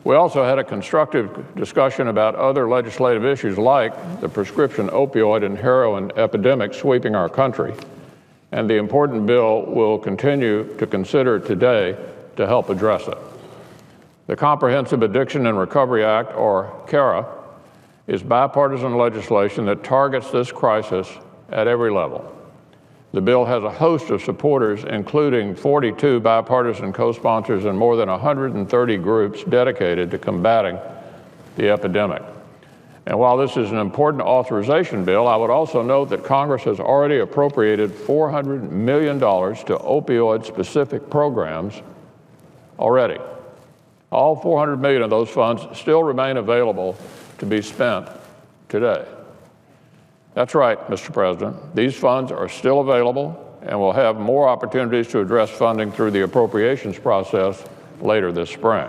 We also had a constructive discussion about other legislative issues like the prescription opioid and heroin epidemic sweeping our country, and the important bill we'll continue to consider today to help address it. The Comprehensive Addiction and Recovery Act, or CARA, is bipartisan legislation that targets this crisis at every level. The bill has a host of supporters, including 42 bipartisan co-sponsors and more than 130 groups dedicated to combating the epidemic. And while this is an important authorization bill, I would also note that Congress has already appropriated $400 million to opioid-specific programs already. All 400 million of those funds still remain available to be spent today. That's right, Mr. President. These funds are still available, and we'll have more opportunities to address funding through the appropriations process later this spring.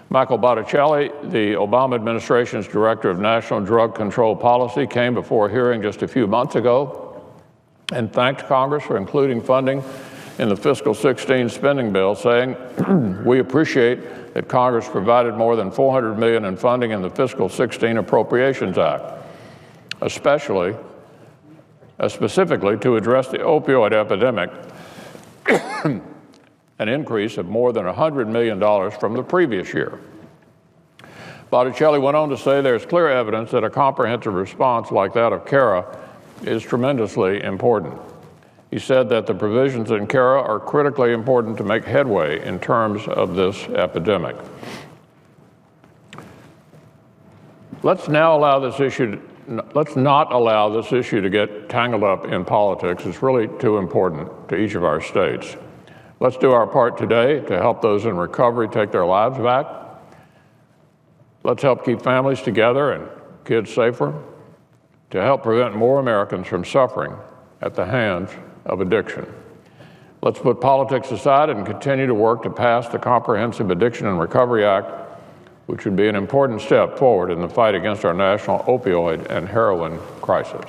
Michael Botticelli, the Obama administration's Director of National Drug Control Policy, came before a hearing just a few months ago and thanked Congress for including funding in the fiscal 16 spending bill, saying, "We appreciate that Congress provided more than $400 million in funding in the fiscal 16 Appropriations Act, specifically to address the opioid epidemic, an increase of more than $100 million from the previous year." Botticelli went on to say there's clear evidence that a comprehensive response like that of CARA is tremendously important. He said that the provisions in CARA are critically important to make headway in terms of this epidemic. Let's not allow this issue to get tangled up in politics. It's really too important to each of our states. Let's do our part today to help those in recovery take their lives back. Let's help keep families together and kids safer, to help prevent more Americans from suffering at the hands of addiction. Let's put politics aside and continue to work to pass the Comprehensive Addiction and Recovery Act, which would be an important step forward in the fight against our national opioid and heroin crisis.